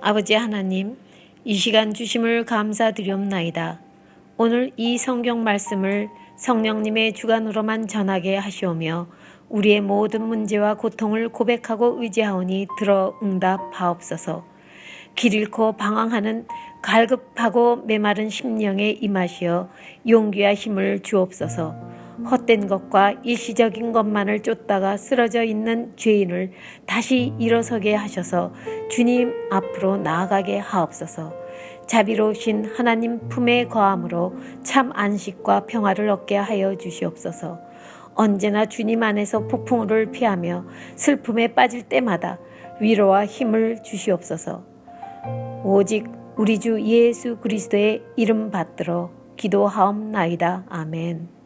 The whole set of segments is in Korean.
아버지 하나님, 이 시간 주심을 감사드리옵나이다. 오늘 이 성경 말씀을 성령님의 주관으로만 전하게 하시오며 우리의 모든 문제와 고통을 고백하고 의지하오니 들어 응답하옵소서. 길 잃고 방황하는 갈급하고 메마른 심령에 임하시어 용기와 힘을 주옵소서. 헛된 것과 일시적인 것만을 쫓다가 쓰러져 있는 죄인을 다시 일어서게 하셔서 주님 앞으로 나아가게 하옵소서. 자비로우신 하나님 품에 거함으로 참 안식과 평화를 얻게 하여 주시옵소서. 언제나 주님 안에서 폭풍우를 피하며 슬픔에 빠질 때마다 위로와 힘을 주시옵소서. 오직 우리 주 예수 그리스도의 이름 받들어 기도하옵나이다. 아멘.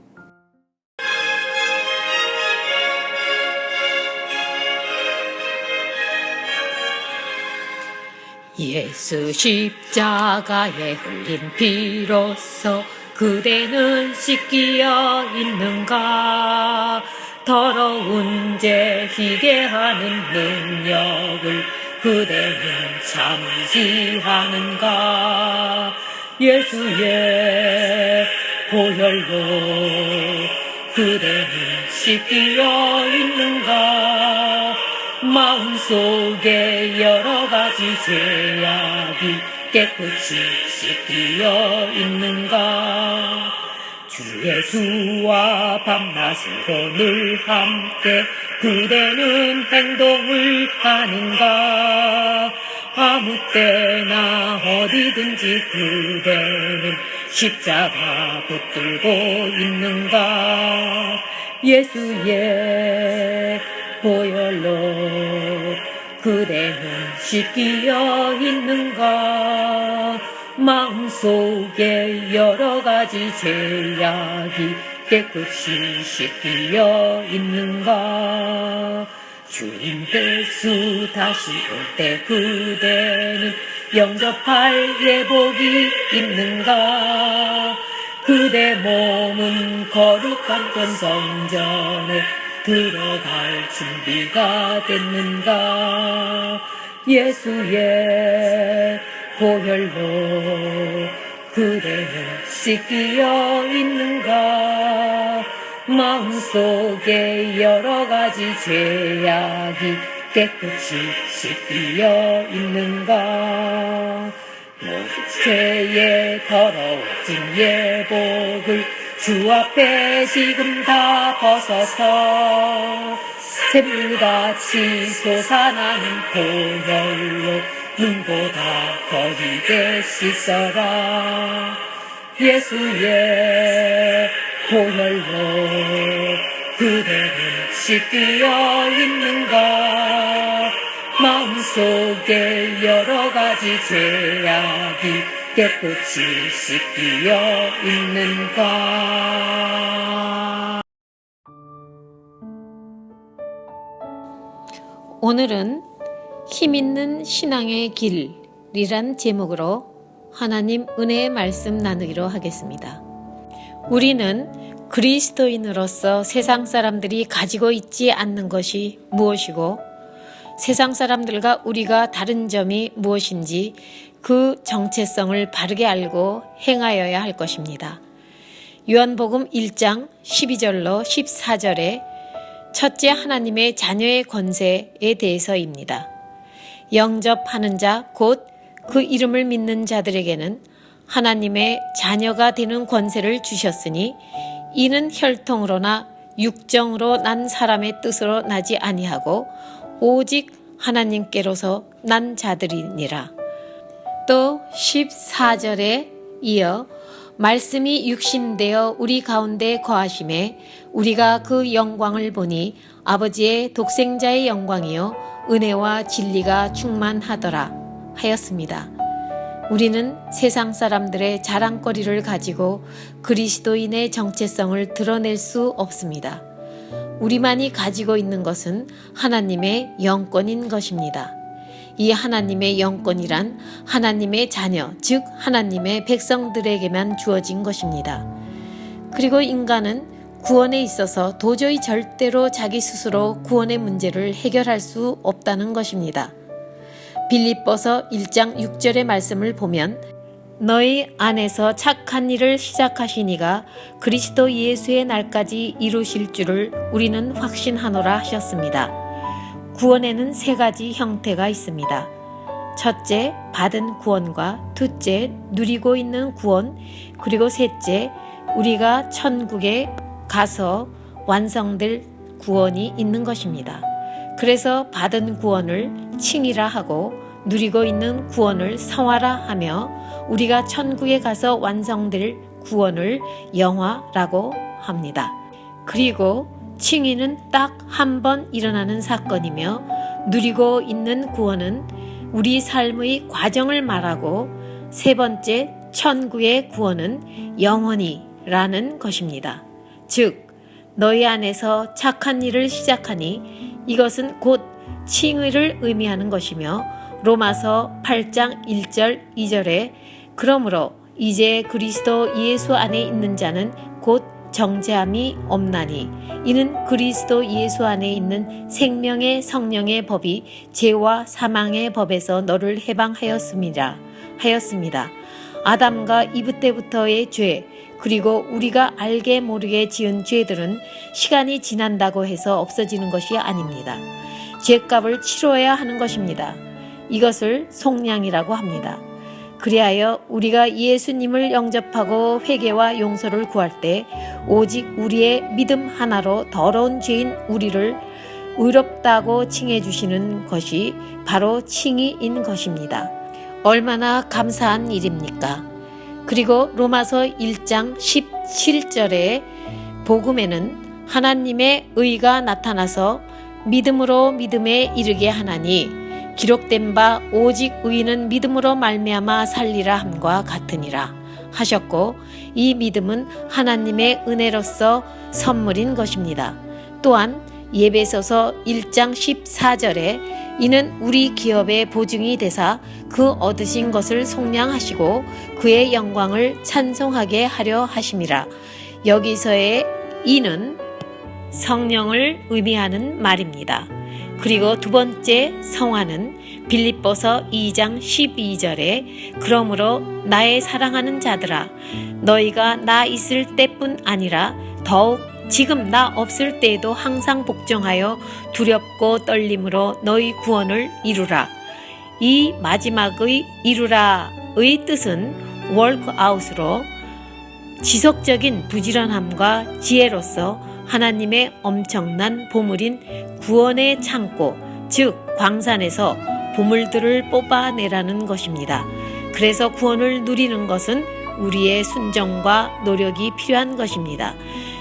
예수 십자가에 흘린 피로써 그대는 씻기어 있는가? 더러운 죄 희게 하는 능력을 그대는 참지 하는가? 예수의 보혈로 그대는 씻기어 있는가? 마음속에 여러 가지 죄악이 깨끗이 씻기어 있는가? 주 예수와 밤낮으로 늘 함께 그대는 행동을 하는가? 아무 때나 어디든지 그대는 십자가 붙들고 있는가? 예수의 보혈로 그대는 씻기어 있는가? 마음속에 여러 가지 죄악이 깨끗이 씻기어 있는가? 주님께서 다시 올 때 그대는 영접할 예복이 있는가? 그대 몸은 거룩한 권성전에 들어갈 준비가 됐는가? 예수의 보혈로 그대는 씻기어 있는가? 마음속에 여러 가지 죄악이 깨끗이 씻기어 있는가? 모든 죄에 더러워진 예복을 주 앞에 지금 다 벗어서 샘물같이 솟아나는 보혈로 눈보다 더 희게 씻어라. 예수의 보혈로 그대는 씻기어 있는가? 마음속에 여러 가지 죄악이 깨끗이 씻기어 있는가? 오늘은 힘있는 신앙의 길이란 제목으로 하나님 은혜의 말씀 나누기로 하겠습니다. 우리는 그리스도인으로서 세상 사람들이 가지고 있지 않는 것이 무엇이고 세상 사람들과 우리가 다른 점이 무엇인지 그 정체성을 바르게 알고 행하여야 할 것입니다. 요한복음 1장 12절로 14절에 첫째 하나님의 자녀의 권세에 대해서입니다. 영접하는 자 곧 그 이름을 믿는 자들에게는 하나님의 자녀가 되는 권세를 주셨으니 이는 혈통으로나 육정으로 난 사람의 뜻으로 나지 아니하고 오직 하나님께로서 난 자들이니라. 또 14절에 이어 말씀이 육신되어 우리 가운데 거하심에 우리가 그 영광을 보니 아버지의 독생자의 영광이요 은혜와 진리가 충만하더라 하였습니다. 우리는 세상 사람들의 자랑거리를 가지고 그리스도인의 정체성을 드러낼 수 없습니다. 우리만이 가지고 있는 것은 하나님의 영권인 것입니다. 이 하나님의 영권이란 하나님의 자녀, 즉 하나님의 백성들에게만 주어진 것입니다. 그리고 인간은 구원에 있어서 도저히 절대로 자기 스스로 구원의 문제를 해결할 수 없다는 것입니다. 빌립보서 1장 6절의 말씀을 보면 너희 안에서 착한 일을 시작하신 이가 그리스도 예수의 날까지 이루실 줄을 우리는 확신하노라 하셨습니다. 구원에는 세 가지 형태가 있습니다. 첫째, 받은 구원과 둘째, 누리고 있는 구원, 그리고 셋째, 우리가 천국에 가서 완성될 구원이 있는 것입니다. 그래서 받은 구원을 칭이라 하고 누리고 있는 구원을 성화라 하며 우리가 천국에 가서 완성될 구원을 영화라고 합니다. 그리고 칭의는 딱 한 번 일어나는 사건이며 누리고 있는 구원은 우리 삶의 과정을 말하고 세 번째 천국의 구원은 영원히라는 것입니다. 즉 너희 안에서 착한 일을 시작하니 이것은 곧 칭의를 의미하는 것이며 로마서 8장 1절 2절에 그러므로 이제 그리스도 예수 안에 있는 자는 곧 정죄함이 없나니 이는 그리스도 예수 안에 있는 생명의 성령의 법이 죄와 사망의 법에서 너를 해방하였습니다. 아담과 이브 때부터의 죄 그리고 우리가 알게 모르게 지은 죄들은 시간이 지난다고 해서 없어지는 것이 아닙니다. 죄값을 치러야 하는 것입니다. 이것을 속량이라고 합니다. 그리하여 우리가 예수님을 영접하고 회개와 용서를 구할 때 오직 우리의 믿음 하나로 더러운 죄인 우리를 의롭다고 칭해 주시는 것이 바로 칭의인 것입니다. 얼마나 감사한 일입니까? 그리고 로마서 1장 17절의 복음에는 하나님의 의가 나타나서 믿음으로 믿음에 이르게 하나니 기록된 바 오직 의인은 믿음으로 말미암아 살리라 함과 같으니라 하셨고 이 믿음은 하나님의 은혜로서 선물인 것입니다. 또한 예배소서 1장 14절에 이는 우리 기업의 보증이 되사 그 얻으신 것을 속량하시고 그의 영광을 찬송하게 하려 하심이라. 여기서의 이는 성령을 의미하는 말입니다. 그리고 두 번째 성화는 빌립보서 2장 12절에 그러므로 나의 사랑하는 자들아 너희가 나 있을 때뿐 아니라 더욱 지금 나 없을 때에도 항상 복종하여 두렵고 떨림으로 너희 구원을 이루라. 이 마지막의 이루라의 뜻은 workout으로 지속적인 부지런함과 지혜로서 하나님의 엄청난 보물인 구원의 창고, 즉 광산에서 보물들을 뽑아내라는 것입니다. 그래서 구원을 누리는 것은 우리의 순종과 노력이 필요한 것입니다.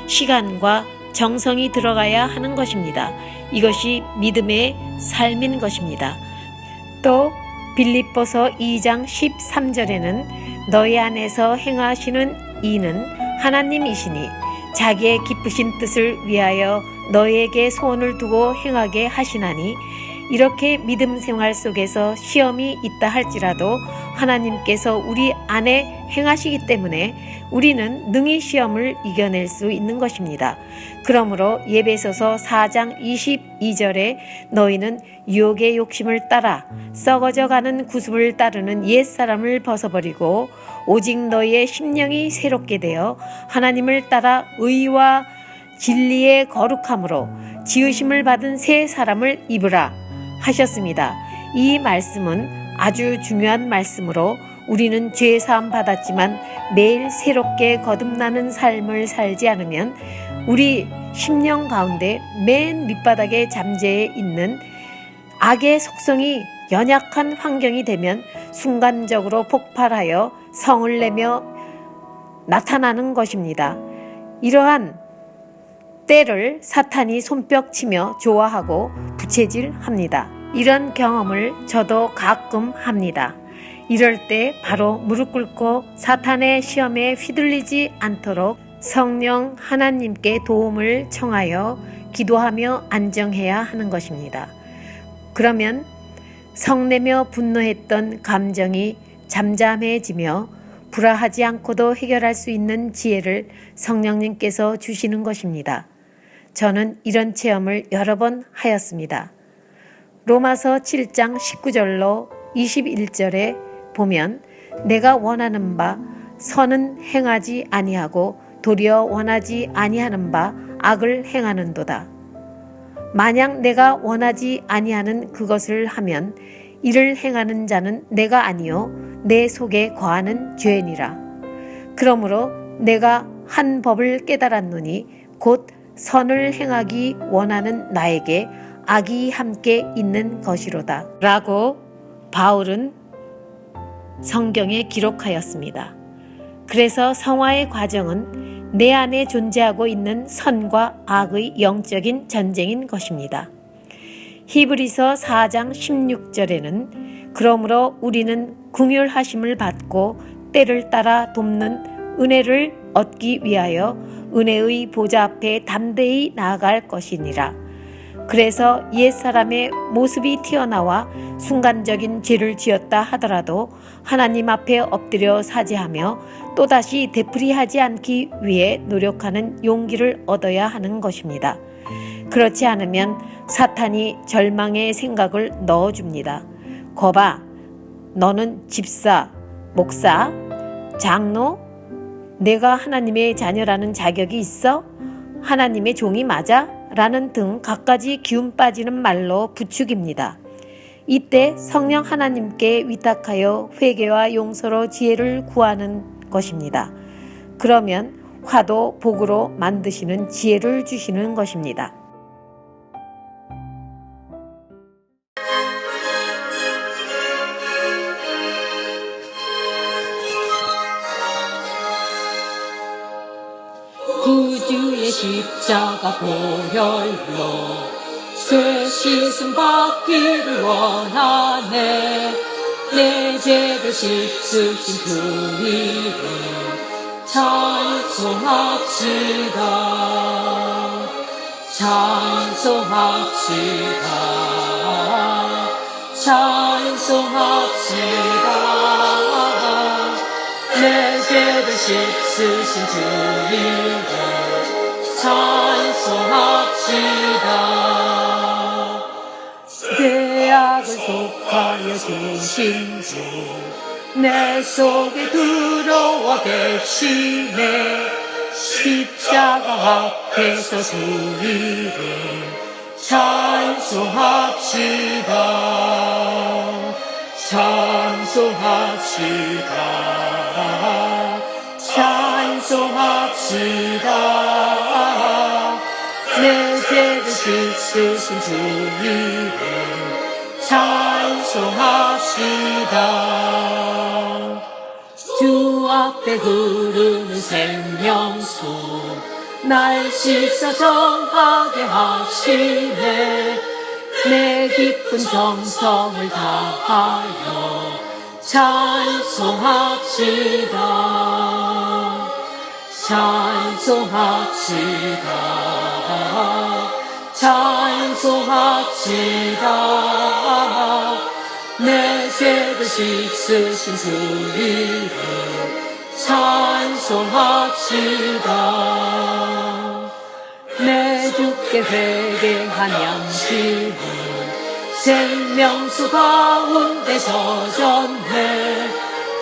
시간과 정성이 들어가야 하는 것입니다. 이것이 믿음의 삶인 것입니다. 또 빌립보서 2장 13절에는 너희 안에서 행하시는 이는 하나님이시니 자기의 기쁘신 뜻을 위하여 너희에게 소원을 두고 행하게 하시나니 이렇게 믿음 생활 속에서 시험이 있다 할지라도 하나님께서 우리 안에 행하시기 때문에 우리는 능히 시험을 이겨낼 수 있는 것입니다. 그러므로 예배소서 4장 22절에 너희는 유혹의 욕심을 따라 썩어져가는 구습을 따르는 옛사람을 벗어버리고 오직 너희의 심령이 새롭게 되어 하나님을 따라 의와 진리의 거룩함으로 지으심을 받은 새 사람을 입으라 하셨습니다. 이 말씀은 아주 중요한 말씀으로 우리는 죄 사함 받았지만 매일 새롭게 거듭나는 삶을 살지 않으면 우리 심령 가운데 맨 밑바닥에 잠재해 있는 악의 속성이 연약한 환경이 되면 순간적으로 폭발하여 성을 내며 나타나는 것입니다. 이러한 때를 사탄이 손뼉치며 좋아하고 부채질합니다. 이런 경험을 저도 가끔 합니다. 이럴 때 바로 무릎 꿇고 사탄의 시험에 휘둘리지 않도록 성령 하나님께 도움을 청하여 기도하며 안정해야 하는 것입니다. 그러면 성내며 분노했던 감정이 잠잠해지며 불화하지 않고도 해결할 수 있는 지혜를 성령님께서 주시는 것입니다. 저는 이런 체험을 여러 번 하였습니다. 로마서 7장 19절로 21절에 보면 내가 원하는 바 선은 행하지 아니하고 도리어 원하지 아니하는 바 악을 행하는도다. 만약 내가 원하지 아니하는 그것을 하면 이를 행하는 자는 내가 아니요 내 속에 거하는 죄니라. 그러므로 내가 한 법을 깨달았노니 곧 선을 행하기 원하는 나에게 악이 함께 있는 것이로다. 라고 바울은 성경에 기록하였습니다. 그래서 성화의 과정은 내 안에 존재하고 있는 선과 악의 영적인 전쟁인 것입니다. 히브리서 4장 16절에는 그러므로 우리는 긍휼하심을 받고 때를 따라 돕는 은혜를 얻기 위하여 은혜의 보좌 앞에 담대히 나아갈 것이니라. 그래서 옛사람의 모습이 튀어나와 순간적인 죄를 지었다 하더라도 하나님 앞에 엎드려 사죄하며 또다시 되풀이하지 않기 위해 노력하는 용기를 얻어야 하는 것입니다. 그렇지 않으면 사탄이 절망의 생각을 넣어줍니다. 거봐, 너는 집사, 목사, 장로, 내가 하나님의 자녀라는 자격이 있어? 하나님의 종이 맞아? 라는 등 갖가지 기운 빠지는 말로 부추깁니다. 이때 성령 하나님께 위탁하여 회개와 용서로 지혜를 구하는 것입니다. 그러면 화도 복으로 만드시는 지혜를 주시는 것입니다. 구주의 십자가 보혈로 죄 씻음 받기를 원하네. 내 죄를 씻으신 주 이름 찬송합시다. 찬송합시다. 찬송합시다. 내 죄를 씻으신 주 이름 찬송합시다. 내 악을 속하여 주신 주 내 속에 들어와 계시네. 십자가 앞에서 주 이름 찬송합시다. 찬송합시다. 찬송합시다. 내 죄를 씻으신 주 이름 찬송합시다. 주 앞에 흐르는 생명수 날 씻어 정하게 하시네. 내 기쁜 정성을 다하여 찬송합시다. 찬송합시다. 찬송합시다. 내 죄를 씻으신 주 이름 찬송합시다. 내 주께 회개한 양심은 생명수 가운데 젖었네.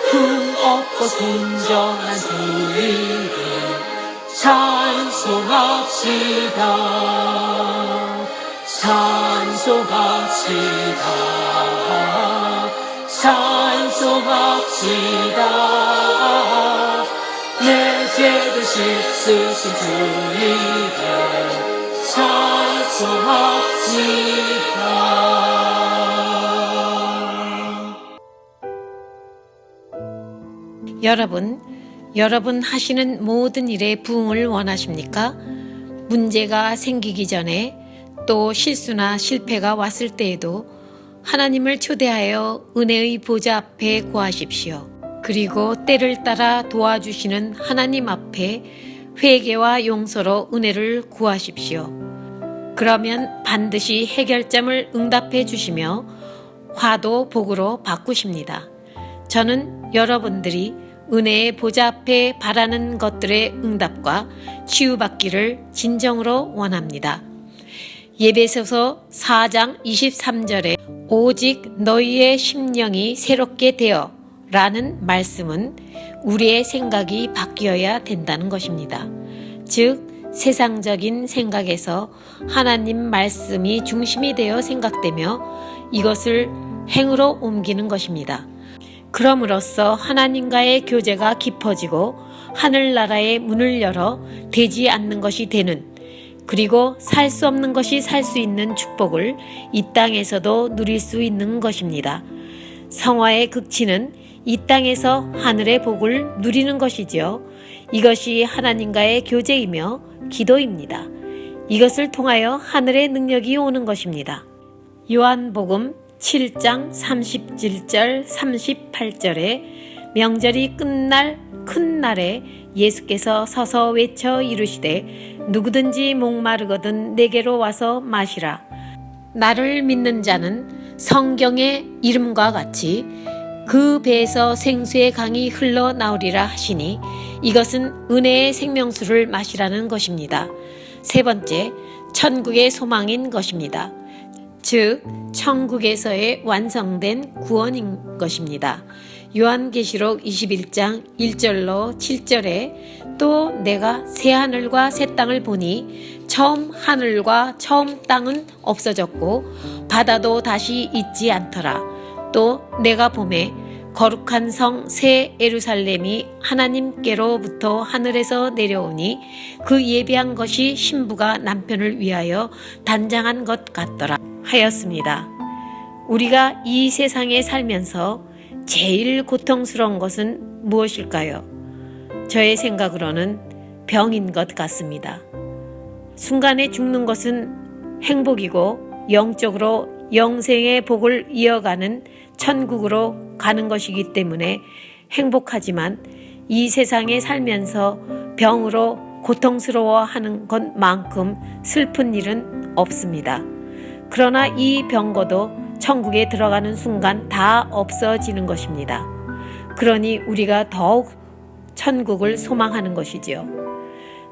흠 없고 순전한 주 이름 찬송합시다. 찬송합시다. 찬송합시다. 내 죄를 씻으신 주 이름 찬송합시다. 여러분 하시는 모든 일에 부응을 원하십니까? 문제가 생기기 전에 또 실수나 실패가 왔을 때에도 하나님을 초대하여 은혜의 보좌 앞에 구하십시오. 그리고 때를 따라 도와주시는 하나님 앞에 회개와 용서로 은혜를 구하십시오. 그러면 반드시 해결점을 응답해 주시며 화도 복으로 바꾸십니다. 저는 여러분들이 은혜의 보좌 앞에 바라는 것들의 응답과 치유받기를 진정으로 원합니다. 예배소서 4장 23절에 오직 너희의 심령이 새롭게 되어 라는 말씀은 우리의 생각이 바뀌어야 된다는 것입니다. 즉 세상적인 생각에서 하나님 말씀이 중심이 되어 생각되며 이것을 행으로 옮기는 것입니다. 그럼으로써 하나님과의 교제가 깊어지고 하늘나라의 문을 열어 되지 않는 것이 되는, 그리고 살 수 없는 것이 살 수 있는 축복을 이 땅에서도 누릴 수 있는 것입니다. 성화의 극치는 이 땅에서 하늘의 복을 누리는 것이지요. 이것이 하나님과의 교제이며 기도입니다. 이것을 통하여 하늘의 능력이 오는 것입니다. 요한복음 7장 37절 38절에 명절이 끝날 큰 날에 예수께서 서서 외쳐 이르시되 누구든지 목마르거든 내게로 와서 마시라. 나를 믿는 자는 성경의 이름과 같이 그 배에서 생수의 강이 흘러나오리라 하시니 이것은 은혜의 생명수를 마시라는 것입니다. 세 번째, 천국의 소망인 것입니다. 즉 천국에서의 완성된 구원인 것입니다. 요한계시록 21장 1절로 7절에 또 내가 새 하늘과 새 땅을 보니 처음 하늘과 처음 땅은 없어졌고 바다도 다시 있지 않더라. 또 내가 보매 거룩한 성 새 예루살렘이 하나님께로부터 하늘에서 내려오니 그 예비한 것이 신부가 남편을 위하여 단장한 것 같더라 하였습니다. 우리가 이 세상에 살면서 제일 고통스러운 것은 무엇일까요? 저의 생각으로는 병인 것 같습니다. 순간에 죽는 것은 행복이고 영적으로 영생의 복을 이어가는 천국으로 가는 것이기 때문에 행복하지만 이 세상에 살면서 병으로 고통스러워하는 것만큼 슬픈 일은 없습니다. 그러나 이 병고도 천국에 들어가는 순간 다 없어지는 것입니다. 그러니 우리가 더욱 천국을 소망하는 것이지요.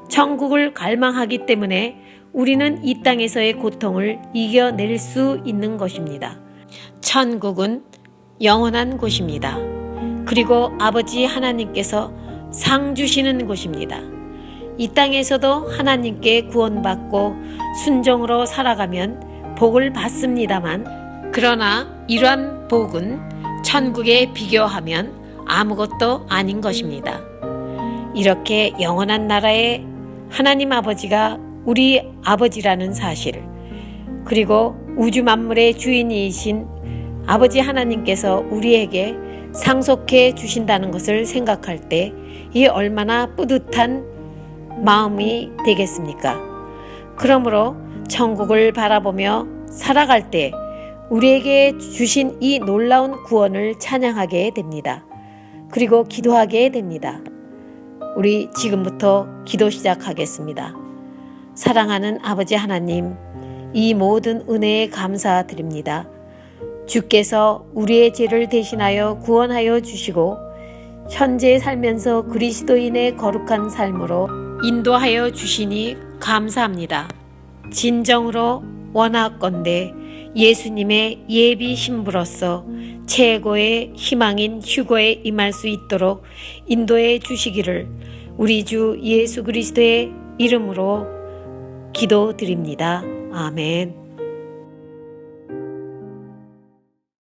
천국을 갈망하기 때문에 우리는 이 땅에서의 고통을 이겨낼 수 있는 것입니다. 천국은 영원한 곳입니다. 그리고 아버지 하나님께서 상 주시는 곳입니다. 이 땅에서도 하나님께 구원받고 순종으로 살아가면 복을 받습니다만, 그러나 이러한 복은 천국에 비교하면 아무것도 아닌 것입니다. 이렇게 영원한 나라에 하나님 아버지가 우리 아버지라는 사실, 그리고 우주 만물의 주인이신 아버지 하나님께서 우리에게 상속해 주신다는 것을 생각할 때 이게 얼마나 뿌듯한 마음이 되겠습니까? 그러므로 천국을 바라보며 살아갈 때 우리에게 주신 이 놀라운 구원을 찬양하게 됩니다. 그리고 기도하게 됩니다. 우리 지금부터 기도 시작하겠습니다. 사랑하는 아버지 하나님, 이 모든 은혜에 감사드립니다. 주께서 우리의 죄를 대신하여 구원하여 주시고 현재 살면서 그리스도인의 거룩한 삶으로 인도하여 주시니 감사합니다. 진정으로 원하건대 예수님의 예비 신부로서 최고의 희망인 휴거에 임할 수 있도록 인도해 주시기를 우리 주 예수 그리스도의 이름으로 기도드립니다. 아멘.